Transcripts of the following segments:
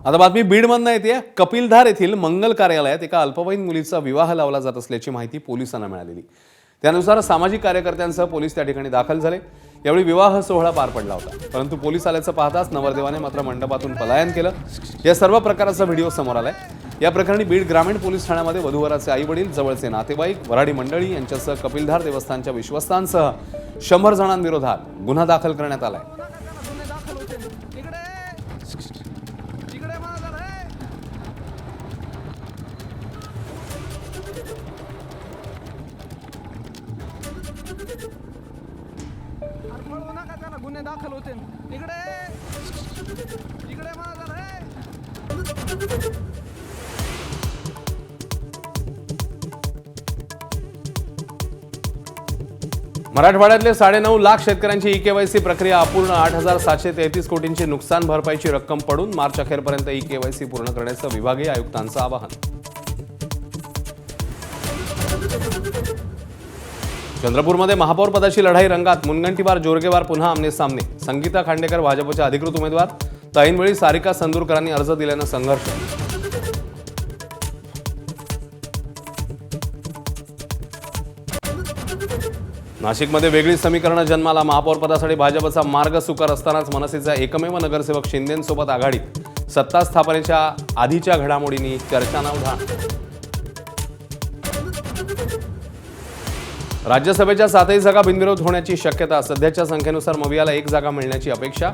आता बातमी बीडमधनं येते। कपिलधार येथील मंगल कार्यालयात एका अल्पवयीन मुलीचा विवाह लावला जात असल्याची माहिती पोलिसांना मिळालेली। त्यानुसार सामाजिक कार्यकर्त्यांसह पोलीस त्या ठिकाणी दाखल झाले। यावेळी विवाह सोहळा पार पडला होता, परंतु पोलीस आल्याचं पाहताच नवरदेवाने मात्र मंडपातून पलायन केलं। या सर्व प्रकाराचा व्हिडिओ समोर आलाय। या प्रकरणी बीड ग्रामीण पोलीस ठाण्यामध्ये वधूवराचे आई-वडील, जवळचे नातेवाईक, वराडी मंडळी यांच्यासह कपिलधार देवस्थानच्या विश्वस्तांसह 100 जणांविरोधात गुन्हा दाखल करण्यात आलाय। गुन्हे दाखल होते। इकडे इकडे मराठवाड्यातले 9.5 लाख शेतकऱ्यांची ई-केवायसी प्रक्रिया अपूर्ण। 8,733 कोटींची नुकसान भरपाईची रक्कम पडून मार्च अखेरपर्यंत ई-केवायसी पूर्ण करण्याचं विभागीय आयुक्तांचं आवाहन। चंद्रपूरमध्ये महापौर पदाची लढाई रंगात। मुनगंटीवार जोरगेवार पुन्हा आमने सामने। संगीता खांडेकर भाजपच्या अधिकृत उमेदवार, तर ऐनवेळी सारिका संदूरकरांनी अर्ज दिल्यानं संघर्ष। नाशिकमध्ये वेगळी समीकरणं जन्माला। महापौर पदासाठी भाजपचा मार्ग सुकर असतानाच मनसेचा एकमेव नगरसेवक शिंदेंसोबत आघाडीत। सत्ता स्थापनेच्या आधीच्या घडामोडींनी चर्चांना उधाण। राज्यसभेच्या 7ही जागा बिनविरोध होण्याची शक्यता। सध्याच्या संख्येनुसार मवियाला 1 जागा मिळण्याची अपेक्षा।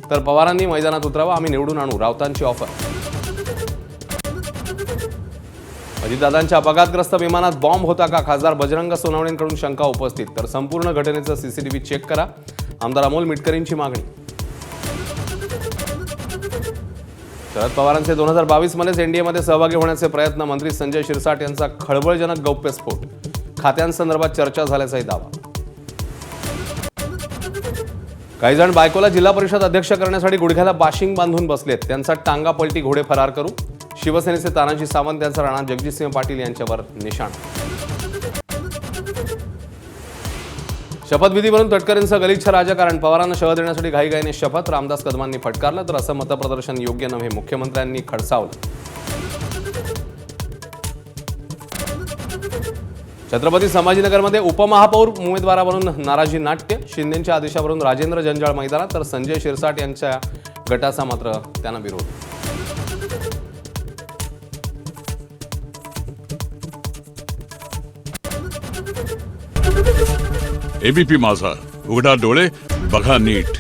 तर पवारांनी मैदानात उतरावं, आम्ही निवडून आणू, राऊतांची ऑफर। अजितदादांच्या अपघातग्रस्त विमानात बॉम्ब होता का? खासदार बजरंग सोनवणेंकडून शंका उपस्थित। तर संपूर्ण घटनेचं सीसीटीव्ही चेक करा, आमदार अमोल मिटकरींची मागणी। शरद पवारांचे 2022 मध्येच एनडीएमध्ये सहभागी होण्याचे प्रयत्न। मंत्री संजय शिरसाट यांचा खळबळजनक गौप्यस्फोट। खात्यांसंदर्भात चर्चा झाल्याचाही दावा। काही जण बायकोला जिल्हा परिषद अध्यक्ष करण्यासाठी गुडघ्याला बाशिंग बांधून बसलेत। त्यांचा टांगा पलटी घोडे फरार करू। शिवसेनेचे तानाजी सावंत यांचा राणा जगजितसिंह पाटील यांच्यावर निशाण। शपथविधीवरून तटकरेंचं गलिच्छ राजकारण। पवारांना शह देण्यासाठी घाईघाईने शपथ। रामदास कदमांनी फटकारलं, तर असं मतप्रदर्शन योग्य नव्हे, मुख्यमंत्र्यांनी खडसावलं। छत्रपती संभाजीनगरमध्ये उपमहापौर उमेदवारावरून नाराजी नाट्य। शिंदेंच्या आदेशावरून राजेंद्र जंजाळ मैदानात, तर संजय शिरसाट यांच्या गटाचा मात्र त्यांना विरोध। एबीपी माझा, उघडा डोळे बघा नीट।